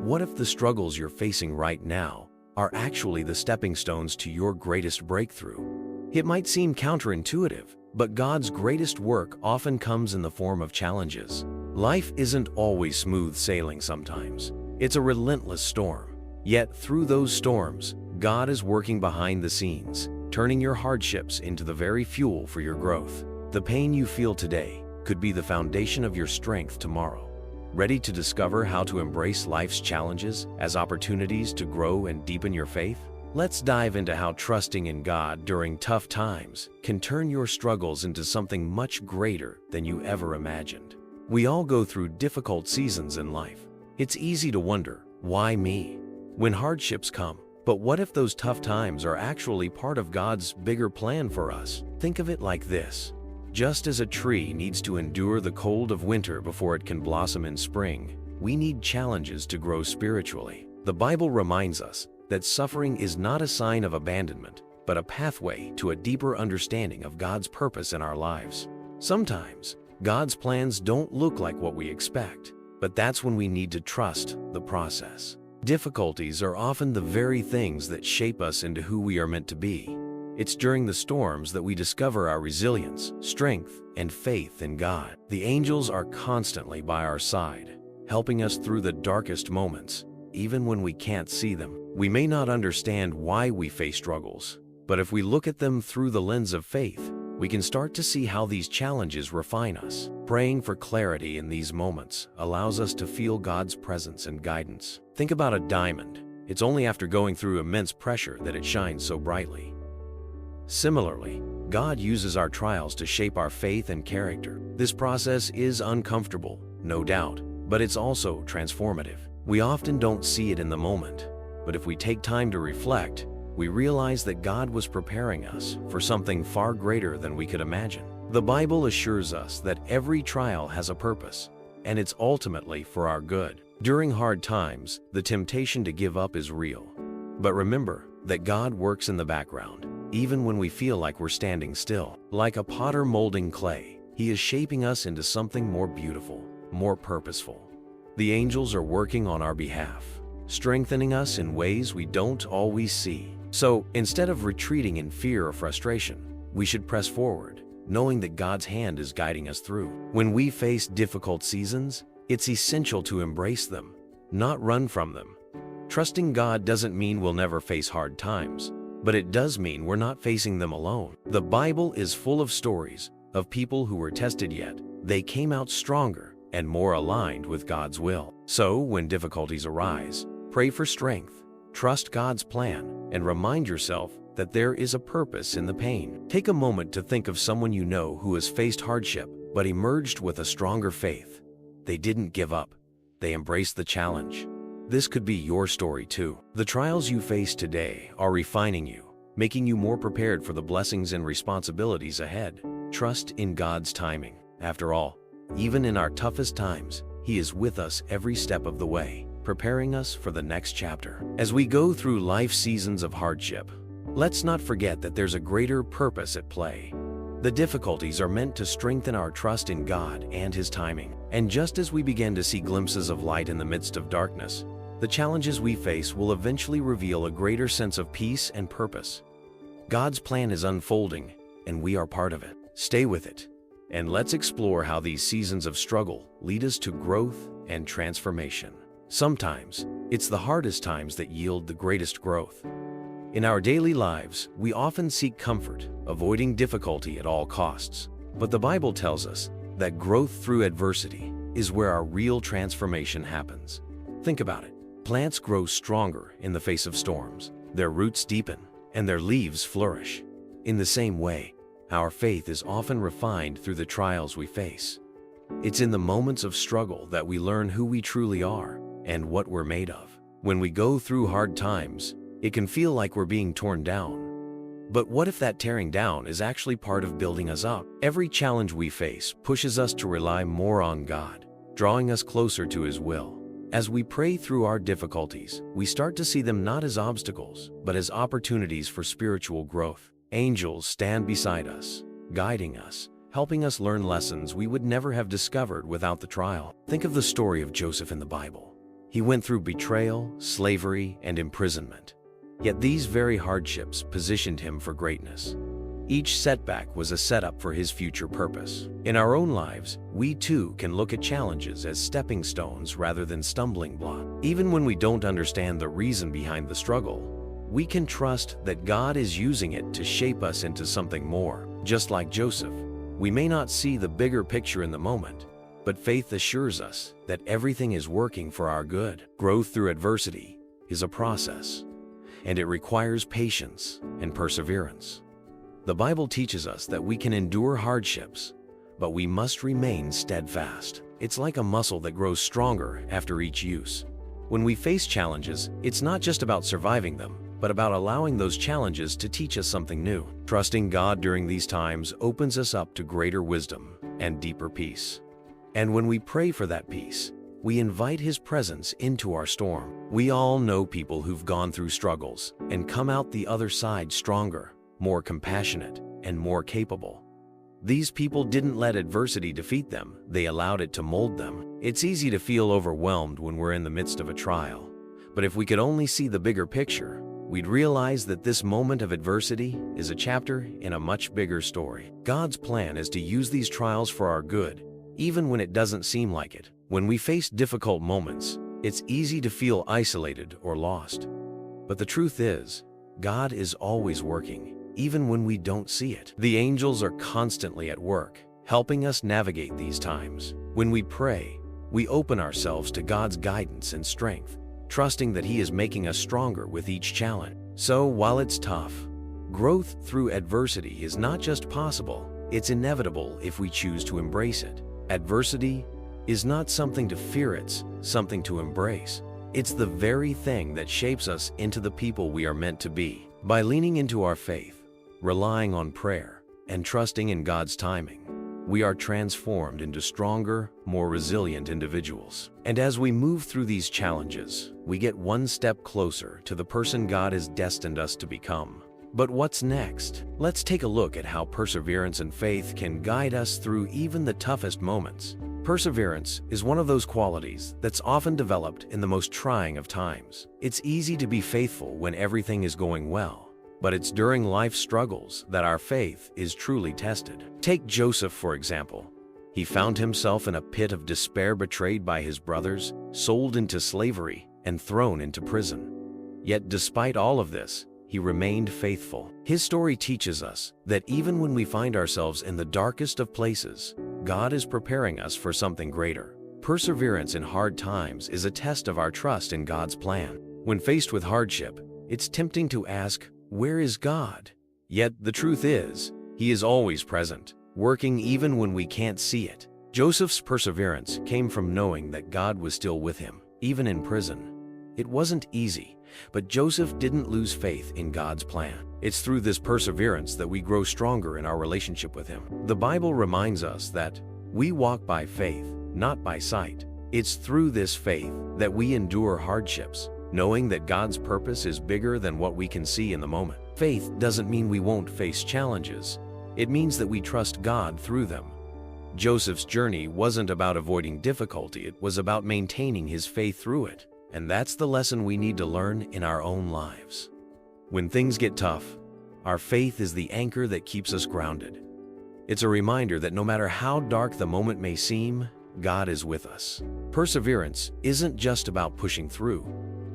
What if the struggles you're facing right now are actually the stepping stones to your greatest breakthrough? It might seem counterintuitive, but God's greatest work often comes in the form of challenges. Life isn't always smooth sailing sometimes. It's a relentless storm. Yet through those storms, God is working behind the scenes, turning your hardships into the very fuel for your growth. The pain you feel today could be the foundation of your strength tomorrow. Ready to discover how to embrace life's challenges as opportunities to grow and deepen your faith? Let's dive into how trusting in God during tough times can turn your struggles into something much greater than you ever imagined. We all go through difficult seasons in life. It's easy to wonder, why me? When hardships come, but what if those tough times are actually part of God's bigger plan for us? Think of it like this. Just as a tree needs to endure the cold of winter before it can blossom in spring, we need challenges to grow spiritually. The Bible reminds us that suffering is not a sign of abandonment, but a pathway to a deeper understanding of God's purpose in our lives. Sometimes, God's plans don't look like what we expect, but that's when we need to trust the process. Difficulties are often the very things that shape us into who we are meant to be. It's during the storms that we discover our resilience, strength, and faith in God. The angels are constantly by our side, helping us through the darkest moments, even when we can't see them. We may not understand why we face struggles, but if we look at them through the lens of faith, we can start to see how these challenges refine us. Praying for clarity in these moments allows us to feel God's presence and guidance. Think about a diamond. It's only after going through immense pressure that it shines so brightly. Similarly, God uses our trials to shape our faith and character. This process is uncomfortable, no doubt, but it's also transformative. We often don't see it in the moment, but if we take time to reflect, we realize that God was preparing us for something far greater than we could imagine. The Bible assures us that every trial has a purpose, and it's ultimately for our good. During hard times, the temptation to give up is real. But remember that God works in the background, even when we feel like we're standing still. Like a potter molding clay, He is shaping us into something more beautiful, more purposeful. The angels are working on our behalf, strengthening us in ways we don't always see. So, instead of retreating in fear or frustration, we should press forward, knowing that God's hand is guiding us through. When we face difficult seasons, it's essential to embrace them, not run from them. Trusting God doesn't mean we'll never face hard times, but it does mean we're not facing them alone. The Bible is full of stories of people who were tested yet they came out stronger and more aligned with God's will. So, when difficulties arise, pray for strength, trust God's plan, and remind yourself that there is a purpose in the pain. Take a moment to think of someone you know who has faced hardship but emerged with a stronger faith. They didn't give up. They embraced the challenge. This could be your story too. The trials you face today are refining you, making you more prepared for the blessings and responsibilities ahead. Trust in God's timing. After all, even in our toughest times, He is with us every step of the way, preparing us for the next chapter. As we go through life's seasons of hardship, let's not forget that there's a greater purpose at play. The difficulties are meant to strengthen our trust in God and His timing. And just as we begin to see glimpses of light in the midst of darkness, the challenges we face will eventually reveal a greater sense of peace and purpose. God's plan is unfolding, and we are part of it. Stay with it, and let's explore how these seasons of struggle lead us to growth and transformation. Sometimes, it's the hardest times that yield the greatest growth. In our daily lives, we often seek comfort, avoiding difficulty at all costs. But the Bible tells us that growth through adversity is where our real transformation happens. Think about it. Plants grow stronger in the face of storms. Their roots deepen, and their leaves flourish. In the same way, our faith is often refined through the trials we face. It's in the moments of struggle that we learn who we truly are and what we're made of. When we go through hard times, it can feel like we're being torn down. But what if that tearing down is actually part of building us up? Every challenge we face pushes us to rely more on God, drawing us closer to His will. As we pray through our difficulties, we start to see them not as obstacles, but as opportunities for spiritual growth. Angels stand beside us, guiding us, helping us learn lessons we would never have discovered without the trial. Think of the story of Joseph in the Bible. He went through betrayal, slavery, and imprisonment. Yet these very hardships positioned him for greatness. Each setback was a setup for his future purpose. In our own lives, we too can look at challenges as stepping stones rather than stumbling blocks. Even when we don't understand the reason behind the struggle, we can trust that God is using it to shape us into something more. Just like Joseph, we may not see the bigger picture in the moment, but faith assures us that everything is working for our good. Growth through adversity is a process, and it requires patience and perseverance. The Bible teaches us that we can endure hardships, but we must remain steadfast. It's like a muscle that grows stronger after each use. When we face challenges, it's not just about surviving them, but about allowing those challenges to teach us something new. Trusting God during these times opens us up to greater wisdom and deeper peace. And when we pray for that peace, we invite His presence into our storm. We all know people who've gone through struggles and come out the other side stronger, more compassionate, and more capable. These people didn't let adversity defeat them, they allowed it to mold them. It's easy to feel overwhelmed when we're in the midst of a trial, but if we could only see the bigger picture, we'd realize that this moment of adversity is a chapter in a much bigger story. God's plan is to use these trials for our good, even when it doesn't seem like it. When we face difficult moments, it's easy to feel isolated or lost. But the truth is, God is always working, even when we don't see it. The angels are constantly at work, helping us navigate these times. When we pray, we open ourselves to God's guidance and strength, trusting that He is making us stronger with each challenge. So while it's tough, growth through adversity is not just possible, it's inevitable if we choose to embrace it. Adversity is not something to fear, it's something to embrace. It's the very thing that shapes us into the people we are meant to be. By leaning into our faith, relying on prayer, and trusting in God's timing, we are transformed into stronger, more resilient individuals. And as we move through these challenges, we get one step closer to the person God has destined us to become. But what's next? Let's take a look at how perseverance and faith can guide us through even the toughest moments. Perseverance is one of those qualities that's often developed in the most trying of times. It's easy to be faithful when everything is going well, but it's during life's struggles that our faith is truly tested. Take Joseph, for example. He found himself in a pit of despair, betrayed by his brothers, sold into slavery, and thrown into prison. Yet despite all of this, he remained faithful. His story teaches us that even when we find ourselves in the darkest of places, God is preparing us for something greater. Perseverance in hard times is a test of our trust in God's plan. When faced with hardship, it's tempting to ask, "Where is God?" Yet the truth is, He is always present, working even when we can't see it. Joseph's perseverance came from knowing that God was still with him, even in prison. It wasn't easy, but Joseph didn't lose faith in God's plan. It's through this perseverance that we grow stronger in our relationship with Him. The Bible reminds us that we walk by faith, not by sight. It's through this faith that we endure hardships, knowing that God's purpose is bigger than what we can see in the moment. Faith doesn't mean we won't face challenges. It means that we trust God through them. Joseph's journey wasn't about avoiding difficulty, it was about maintaining his faith through it. And that's the lesson we need to learn in our own lives. When things get tough, our faith is the anchor that keeps us grounded. It's a reminder that no matter how dark the moment may seem, God is with us. Perseverance isn't just about pushing through.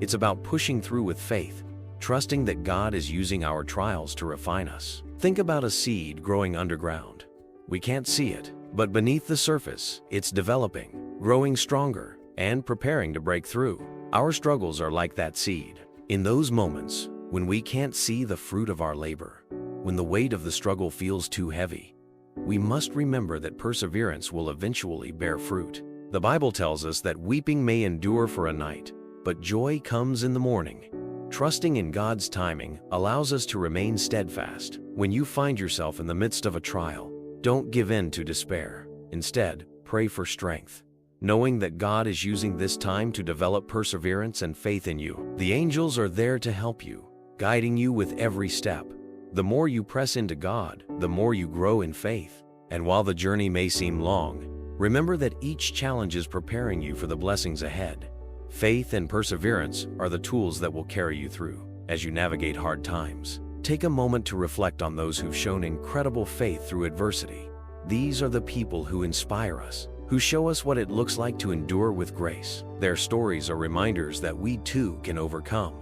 It's about pushing through with faith, trusting that God is using our trials to refine us. Think about a seed growing underground. We can't see it, but beneath the surface, it's developing, growing stronger, and preparing to break through. Our struggles are like that seed. In those moments, when we can't see the fruit of our labor, when the weight of the struggle feels too heavy, we must remember that perseverance will eventually bear fruit. The Bible tells us that weeping may endure for a night, but joy comes in the morning. Trusting in God's timing allows us to remain steadfast. When you find yourself in the midst of a trial, don't give in to despair. Instead, pray for strength, knowing that God is using this time to develop perseverance and faith in you. The angels are there to help you, guiding you with every step. The more you press into God, the more you grow in faith. And while the journey may seem long, remember that each challenge is preparing you for the blessings ahead. Faith and perseverance are the tools that will carry you through as you navigate hard times. Take a moment to reflect on those who've shown incredible faith through adversity. These are the people who inspire us, who show us what it looks like to endure with grace. Their stories are reminders that we too can overcome.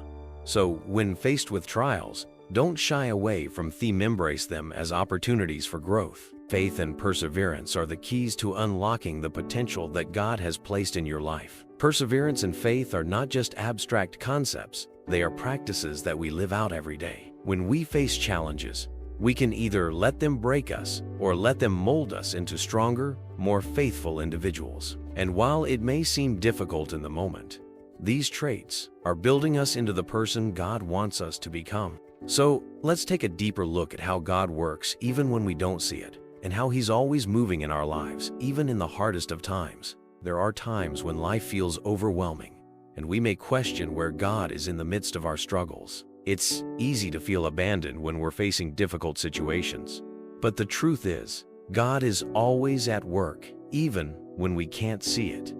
So, when faced with trials, don't shy away from them. Embrace them as opportunities for growth. Faith and perseverance are the keys to unlocking the potential that God has placed in your life. Perseverance and faith are not just abstract concepts, they are practices that we live out every day. When we face challenges, we can either let them break us or let them mold us into stronger, more faithful individuals. And while it may seem difficult in the moment, these traits are building us into the person God wants us to become. So, let's take a deeper look at how God works even when we don't see it, and how He's always moving in our lives, even in the hardest of times. There are times when life feels overwhelming, and we may question where God is in the midst of our struggles. It's easy to feel abandoned when we're facing difficult situations. But the truth is, God is always at work, even when we can't see it.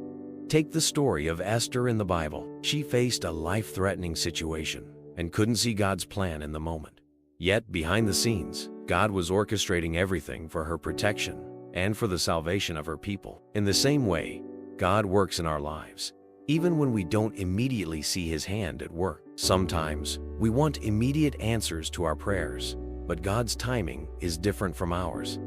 Take the story of Esther in the Bible. She faced a life-threatening situation and couldn't see God's plan in the moment. Yet, behind the scenes, God was orchestrating everything for her protection and for the salvation of her people. In the same way, God works in our lives, even when we don't immediately see His hand at work. Sometimes, we want immediate answers to our prayers, but God's timing is different from ours.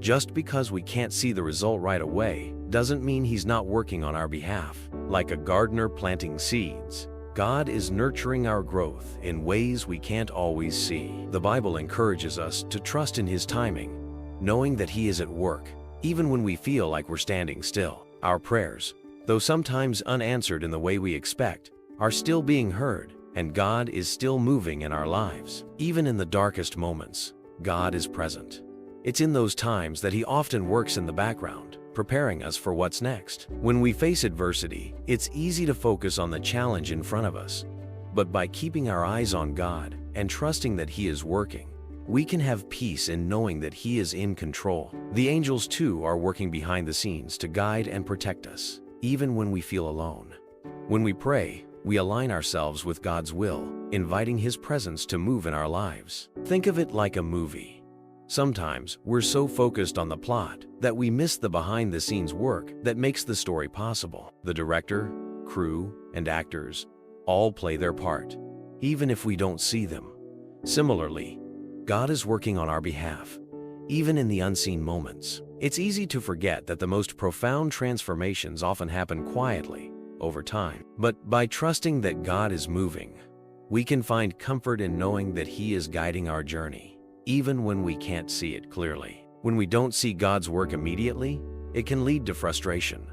Just because we can't see the result right away doesn't mean He's not working on our behalf. Like a gardener planting seeds, God is nurturing our growth in ways we can't always see. The Bible encourages us to trust in His timing, knowing that He is at work, even when we feel like we're standing still. Our prayers, though sometimes unanswered in the way we expect, are still being heard, and God is still moving in our lives. Even in the darkest moments, God is present. It's in those times that He often works in the background, preparing us for what's next. When we face adversity, it's easy to focus on the challenge in front of us. But by keeping our eyes on God and trusting that He is working, we can have peace in knowing that He is in control. The angels too are working behind the scenes to guide and protect us, even when we feel alone. When we pray, we align ourselves with God's will, inviting His presence to move in our lives. Think of it like a movie. Sometimes we're so focused on the plot that we miss the behind-the-scenes work that makes the story possible. The director, crew, and actors all play their part, even if we don't see them. Similarly, God is working on our behalf, even in the unseen moments. It's easy to forget that the most profound transformations often happen quietly, over time. But by trusting that God is moving, we can find comfort in knowing that He is guiding our journey, even when we can't see it clearly. When we don't see God's work immediately, it can lead to frustration.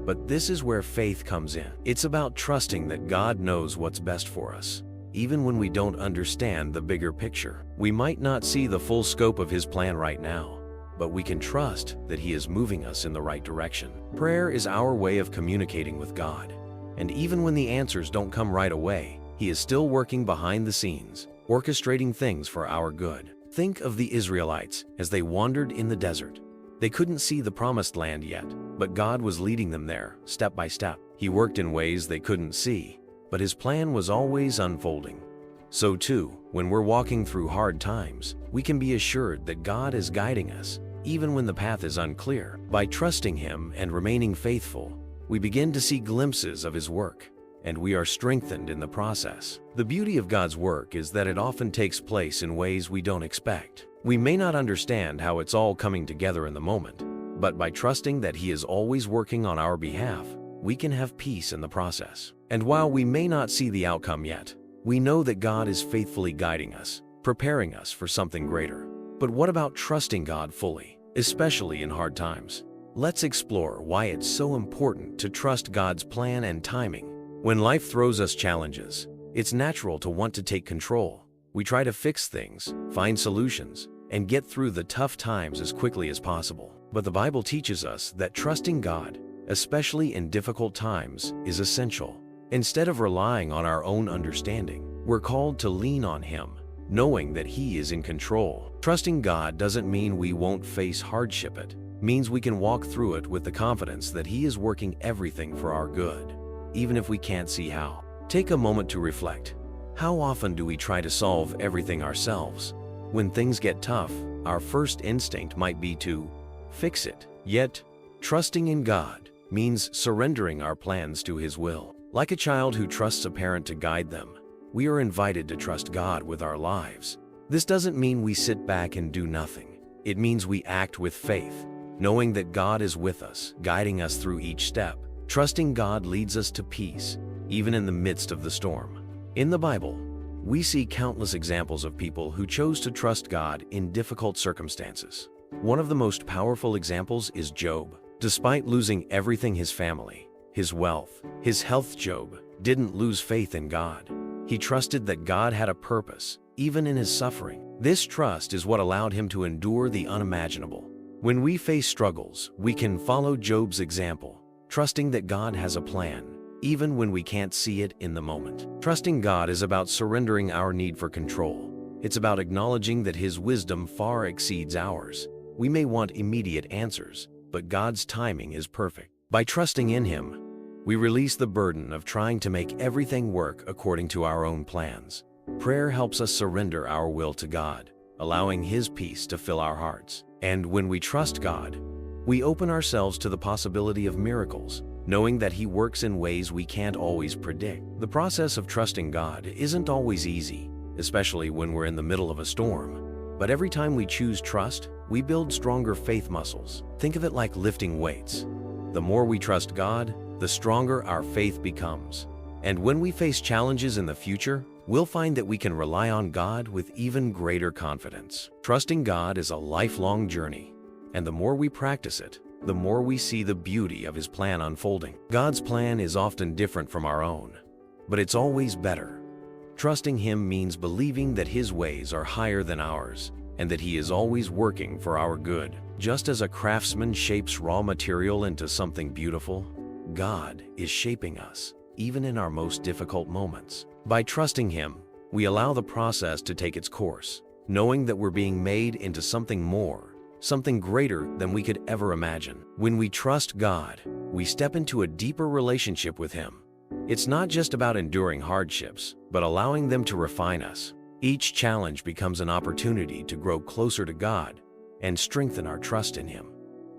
But this is where faith comes in. It's about trusting that God knows what's best for us, even when we don't understand the bigger picture. We might not see the full scope of His plan right now, but we can trust that He is moving us in the right direction. Prayer is our way of communicating with God, and even when the answers don't come right away, He is still working behind the scenes, orchestrating things for our good. Think of the Israelites as they wandered in the desert. They couldn't see the promised land yet, but God was leading them there, step by step. He worked in ways they couldn't see, but His plan was always unfolding. So too, when we're walking through hard times, we can be assured that God is guiding us, even when the path is unclear. By trusting Him and remaining faithful, we begin to see glimpses of His work, and we are strengthened in the process. The beauty of God's work is that it often takes place in ways we don't expect. We may not understand how it's all coming together in the moment, but by trusting that He is always working on our behalf, we can have peace in the process. And while we may not see the outcome yet, we know that God is faithfully guiding us, preparing us for something greater. But what about trusting God fully, especially in hard times? Let's explore why it's so important to trust God's plan and timing. When life throws us challenges, it's natural to want to take control. We try to fix things, find solutions, and get through the tough times as quickly as possible. But the Bible teaches us that trusting God, especially in difficult times, is essential. Instead of relying on our own understanding, we're called to lean on Him, knowing that He is in control. Trusting God doesn't mean we won't face hardship. It means we can walk through it with the confidence that He is working everything for our good. even if we can't see how. Take a moment to reflect. How often do we try to solve everything ourselves? When things get tough, our first instinct might be to fix it. Yet, trusting in God means surrendering our plans to His will. Like a child who trusts a parent to guide them, we are invited to trust God with our lives. This doesn't mean we sit back and do nothing. It means we act with faith, knowing that God is with us, guiding us through each step. Trusting God leads us to peace, even in the midst of the storm. In the Bible, we see countless examples of people who chose to trust God in difficult circumstances. One of the most powerful examples is Job. Despite losing everything, his family, his wealth, his health, Job didn't lose faith in God. He trusted that God had a purpose, even in his suffering. This trust is what allowed him to endure the unimaginable. When we face struggles, we can follow Job's example, trusting that God has a plan, even when we can't see it in the moment. Trusting God is about surrendering our need for control. It's about acknowledging that His wisdom far exceeds ours. We may want immediate answers, but God's timing is perfect. By trusting in Him, we release the burden of trying to make everything work according to our own plans. Prayer helps us surrender our will to God, allowing His peace to fill our hearts. And when we trust God, we open ourselves to the possibility of miracles, knowing that He works in ways we can't always predict. The process of trusting God isn't always easy, especially when we're in the middle of a storm. But every time we choose trust, we build stronger faith muscles. Think of it like lifting weights. The more we trust God, the stronger our faith becomes. And when we face challenges in the future, we'll find that we can rely on God with even greater confidence. Trusting God is a lifelong journey, and the more we practice it, the more we see the beauty of His plan unfolding. God's plan is often different from our own, but it's always better. Trusting Him means believing that His ways are higher than ours, and that He is always working for our good. Just as a craftsman shapes raw material into something beautiful, God is shaping us, even in our most difficult moments. By trusting Him, we allow the process to take its course, knowing that we're being made into something more, something greater than we could ever imagine. When we trust God, we step into a deeper relationship with Him. It's not just about enduring hardships, but allowing them to refine us. Each challenge becomes an opportunity to grow closer to God and strengthen our trust in Him.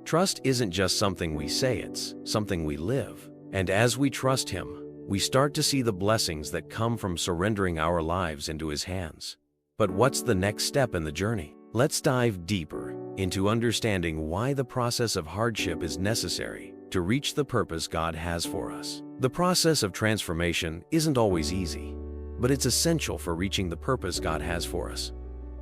Trust isn't just something we say, it's something we live. And as we trust Him, we start to see the blessings that come from surrendering our lives into His hands. But what's the next step in the journey? Let's dive deeper into understanding why the process of hardship is necessary to reach the purpose God has for us. The process of transformation isn't always easy, but it's essential for reaching the purpose God has for us.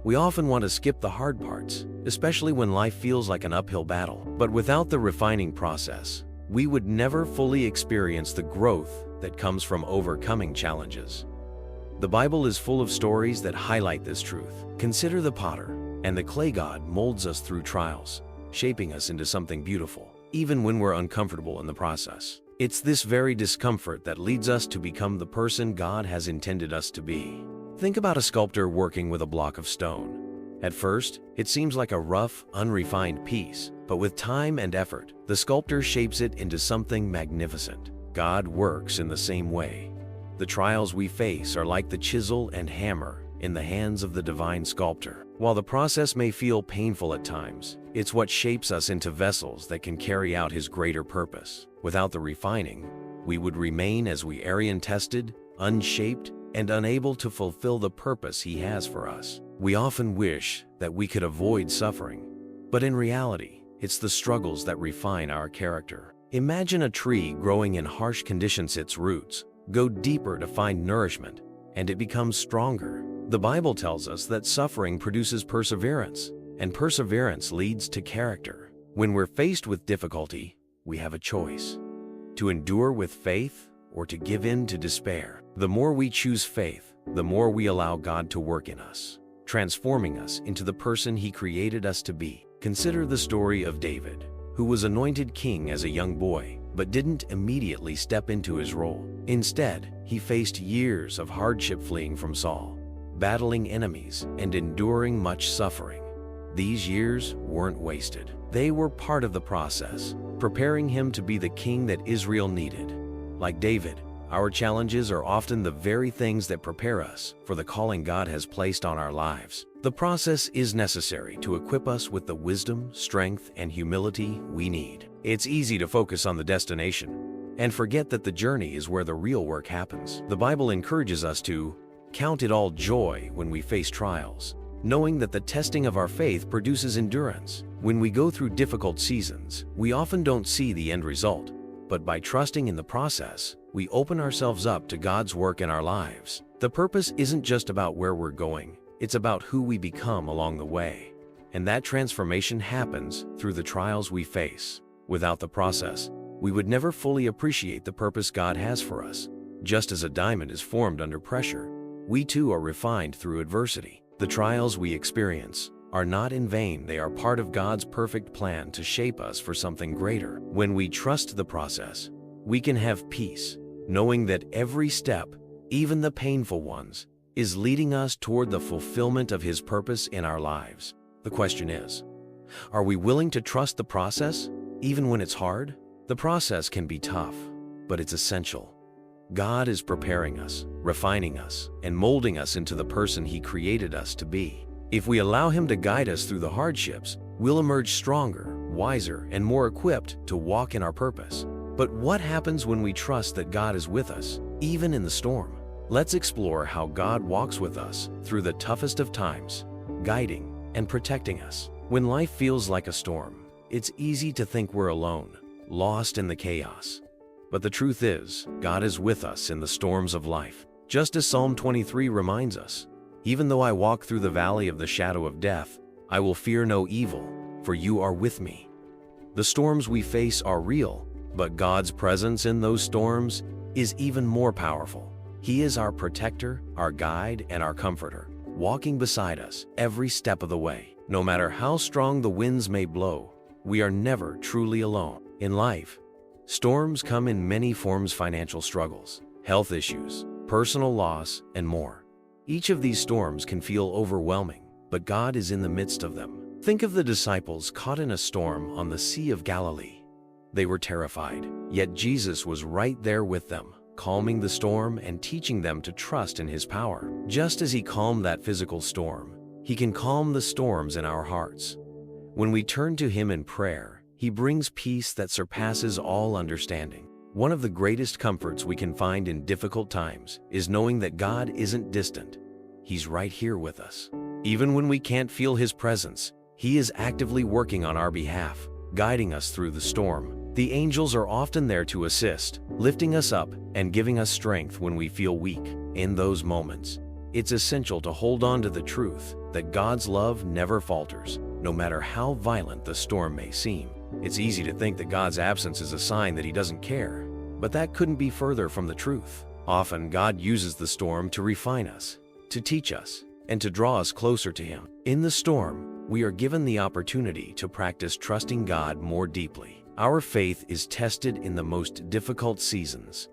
We often want to skip the hard parts, especially when life feels like an uphill battle. But without the refining process, we would never fully experience the growth that comes from overcoming challenges. The Bible is full of stories that highlight this truth. Consider the potter, and the clay god molds us through trials, shaping us into something beautiful, even when we're uncomfortable in the process. It's this very discomfort that leads us to become the person God has intended us to be. Think about a sculptor working with a block of stone. At first, it seems like a rough, unrefined piece, but with time and effort, the sculptor shapes it into something magnificent. God works in the same way. The trials we face are like the chisel and hammer in the hands of the divine sculptor. While the process may feel painful at times, it's what shapes us into vessels that can carry out His greater purpose. Without the refining, we would remain as we Arian-tested, unshaped, and unable to fulfill the purpose He has for us. We often wish that we could avoid suffering, but in reality, it's the struggles that refine our character. Imagine a tree growing in harsh conditions. Its roots go deeper to find nourishment, and it becomes stronger. The Bible tells us that suffering produces perseverance, and perseverance leads to character. When we're faced with difficulty, we have a choice: to endure with faith or to give in to despair. The more we choose faith, the more we allow God to work in us, transforming us into the person He created us to be. Consider the story of David, who was anointed king as a young boy, but didn't immediately step into his role. Instead, he faced years of hardship fleeing from Saul, battling enemies, and enduring much suffering. These years weren't wasted. They were part of the process, preparing him to be the king that Israel needed. Like David, our challenges are often the very things that prepare us for the calling God has placed on our lives. The process is necessary to equip us with the wisdom, strength, and humility we need. It's easy to focus on the destination and forget that the journey is where the real work happens. The Bible encourages us to count it all joy when we face trials, knowing that the testing of our faith produces endurance. When we go through difficult seasons, we often don't see the end result, but by trusting in the process, we open ourselves up to God's work in our lives. The purpose isn't just about where we're going, it's about who we become along the way. And that transformation happens through the trials we face. Without the process, we would never fully appreciate the purpose God has for us. Just as a diamond is formed under pressure, we too are refined through adversity. The trials we experience are not in vain. They are part of God's perfect plan to shape us for something greater. When we trust the process, we can have peace, knowing that every step, even the painful ones, is leading us toward the fulfillment of His purpose in our lives. The question is, are we willing to trust the process, even when it's hard? The process can be tough, but it's essential. God is preparing us, refining us, and molding us into the person He created us to be. If we allow Him to guide us through the hardships, we'll emerge stronger, wiser, and more equipped to walk in our purpose. But what happens when we trust that God is with us, even in the storm? Let's explore how God walks with us through the toughest of times, guiding and protecting us. When life feels like a storm, it's easy to think we're alone, lost in the chaos. But the truth is, God is with us in the storms of life. Just as Psalm 23 reminds us, "Even though I walk through the valley of the shadow of death, I will fear no evil, for you are with me." The storms we face are real, but God's presence in those storms is even more powerful. He is our protector, our guide, and our comforter, walking beside us every step of the way. No matter how strong the winds may blow, we are never truly alone. In life, storms come in many forms: financial struggles, health issues, personal loss, and more. Each of these storms can feel overwhelming, but God is in the midst of them. Think of the disciples caught in a storm on the Sea of Galilee. They were terrified, yet Jesus was right there with them, calming the storm and teaching them to trust in His power. Just as He calmed that physical storm, He can calm the storms in our hearts. When we turn to Him in prayer, He brings peace that surpasses all understanding. One of the greatest comforts we can find in difficult times is knowing that God isn't distant. He's right here with us. Even when we can't feel His presence, He is actively working on our behalf, guiding us through the storm. The angels are often there to assist, lifting us up and giving us strength when we feel weak. In those moments, it's essential to hold on to the truth that God's love never falters, no matter how violent the storm may seem. It's easy to think that God's absence is a sign that He doesn't care, but that couldn't be further from the truth. Often, God uses the storm to refine us, to teach us, and to draw us closer to Him. In the storm, we are given the opportunity to practice trusting God more deeply. Our faith is tested in the most difficult seasons,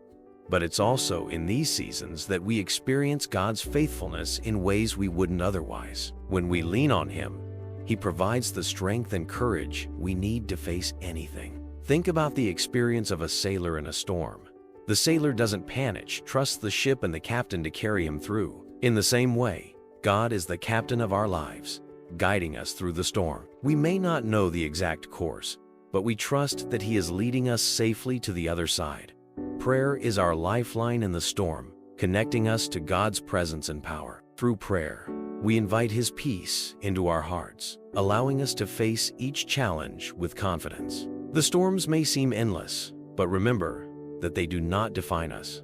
but it's also in these seasons that we experience God's faithfulness in ways we wouldn't otherwise. When we lean on Him, He provides the strength and courage we need to face anything. Think about the experience of a sailor in a storm. The sailor doesn't panic, trusts the ship and the captain to carry him through. In the same way, God is the captain of our lives, guiding us through the storm. We may not know the exact course, but we trust that He is leading us safely to the other side. Prayer is our lifeline in the storm, connecting us to God's presence and power. Through prayer, we invite His peace into our hearts, allowing us to face each challenge with confidence. The storms may seem endless, but remember that they do not define us.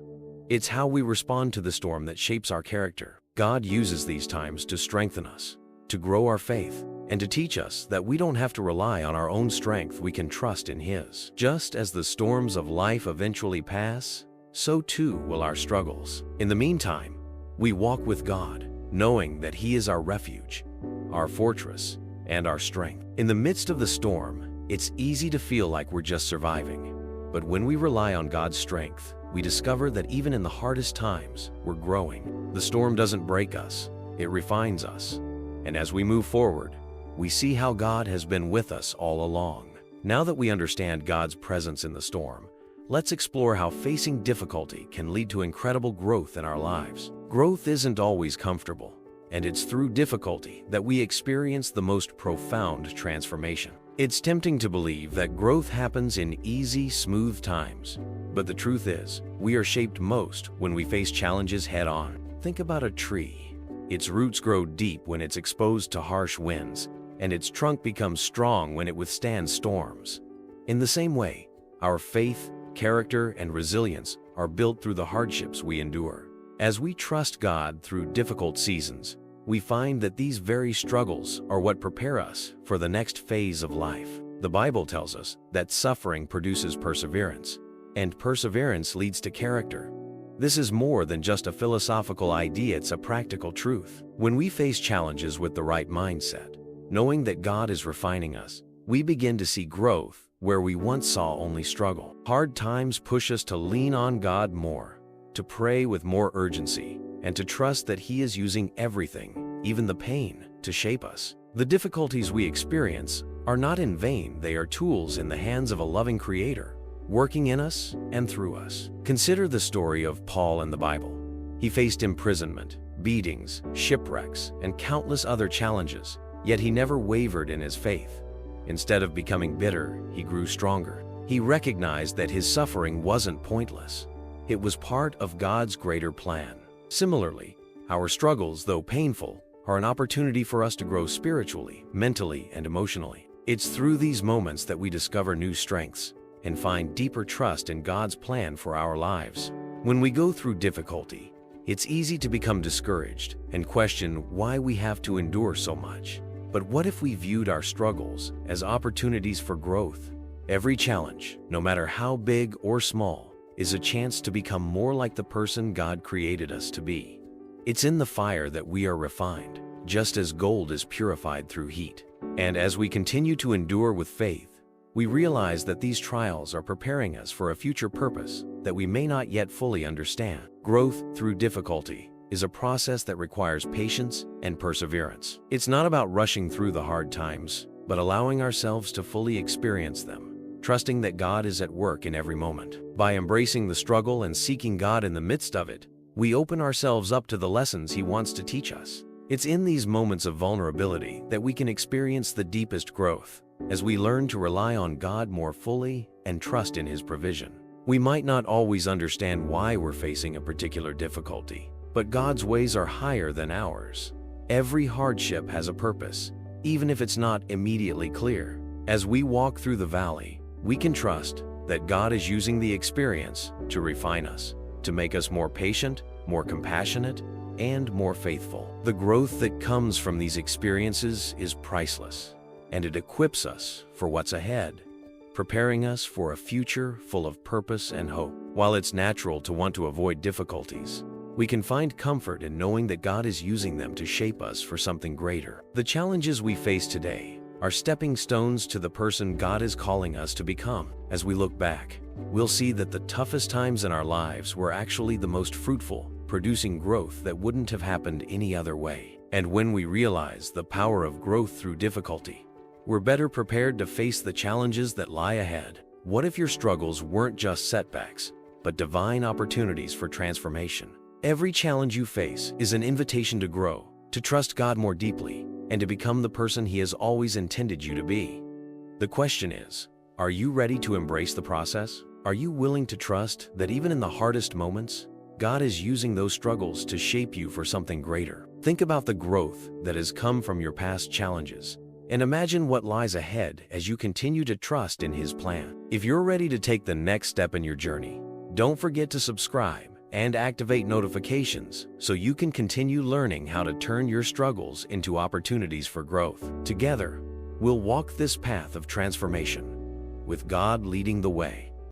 It's how we respond to the storm that shapes our character. God uses these times to strengthen us, to grow our faith, and to teach us that we don't have to rely on our own strength. We can trust in His. Just as the storms of life eventually pass, so too will our struggles. In the meantime, we walk with God, knowing that He is our refuge, our fortress, and our strength. In the midst of the storm, it's easy to feel like we're just surviving. But when we rely on God's strength, we discover that even in the hardest times, we're growing. The storm doesn't break us, it refines us. And as we move forward, we see how God has been with us all along. Now that we understand God's presence in the storm, let's explore how facing difficulty can lead to incredible growth in our lives. Growth isn't always comfortable, and it's through difficulty that we experience the most profound transformation. It's tempting to believe that growth happens in easy, smooth times, but the truth is, we are shaped most when we face challenges head-on. Think about a tree. Its roots grow deep when it's exposed to harsh winds, and its trunk becomes strong when it withstands storms. In the same way, our faith, character, and resilience are built through the hardships we endure. As we trust God through difficult seasons, we find that these very struggles are what prepare us for the next phase of life. The Bible tells us that suffering produces perseverance, and perseverance leads to character. This is more than just a philosophical idea, it's a practical truth. When we face challenges with the right mindset, knowing that God is refining us, we begin to see growth where we once saw only struggle. Hard times push us to lean on God more, to pray with more urgency, and to trust that He is using everything, even the pain, to shape us. The difficulties we experience are not in vain, they are tools in the hands of a loving Creator, working in us and through us. Consider the story of Paul in the Bible. He faced imprisonment, beatings, shipwrecks, and countless other challenges, yet he never wavered in his faith. Instead of becoming bitter, he grew stronger. He recognized that his suffering wasn't pointless. It was part of God's greater plan. Similarly, our struggles, though painful, are an opportunity for us to grow spiritually, mentally, and emotionally. It's through these moments that we discover new strengths and find deeper trust in God's plan for our lives. When we go through difficulty, it's easy to become discouraged and question why we have to endure so much. But what if we viewed our struggles as opportunities for growth? Every challenge, no matter how big or small, is a chance to become more like the person God created us to be. It's in the fire that we are refined, just as gold is purified through heat. And as we continue to endure with faith, we realize that these trials are preparing us for a future purpose that we may not yet fully understand. Growth through difficulty is a process that requires patience and perseverance. It's not about rushing through the hard times, but allowing ourselves to fully experience them, trusting that God is at work in every moment. By embracing the struggle and seeking God in the midst of it, we open ourselves up to the lessons He wants to teach us. It's in these moments of vulnerability that we can experience the deepest growth, as we learn to rely on God more fully and trust in His provision. We might not always understand why we're facing a particular difficulty, but God's ways are higher than ours. Every hardship has a purpose, even if it's not immediately clear. As we walk through the valley, we can trust that God is using the experience to refine us, to make us more patient, more compassionate, and more faithful. The growth that comes from these experiences is priceless, and it equips us for what's ahead, preparing us for a future full of purpose and hope. While it's natural to want to avoid difficulties, we can find comfort in knowing that God is using them to shape us for something greater. The challenges we face today are stepping stones to the person God is calling us to become. As we look back, we'll see that the toughest times in our lives were actually the most fruitful, producing growth that wouldn't have happened any other way. And when we realize the power of growth through difficulty, we're better prepared to face the challenges that lie ahead. What if your struggles weren't just setbacks, but divine opportunities for transformation? Every challenge you face is an invitation to grow, to trust God more deeply, and to become the person He has always intended you to be. The question is, are you ready to embrace the process? Are you willing to trust that even in the hardest moments, God is using those struggles to shape you for something greater? Think about the growth that has come from your past challenges, and imagine what lies ahead as you continue to trust in His plan. If you're ready to take the next step in your journey, don't forget to subscribe and activate notifications so you can continue learning how to turn your struggles into opportunities for growth. Together, we'll walk this path of transformation, with God leading the way.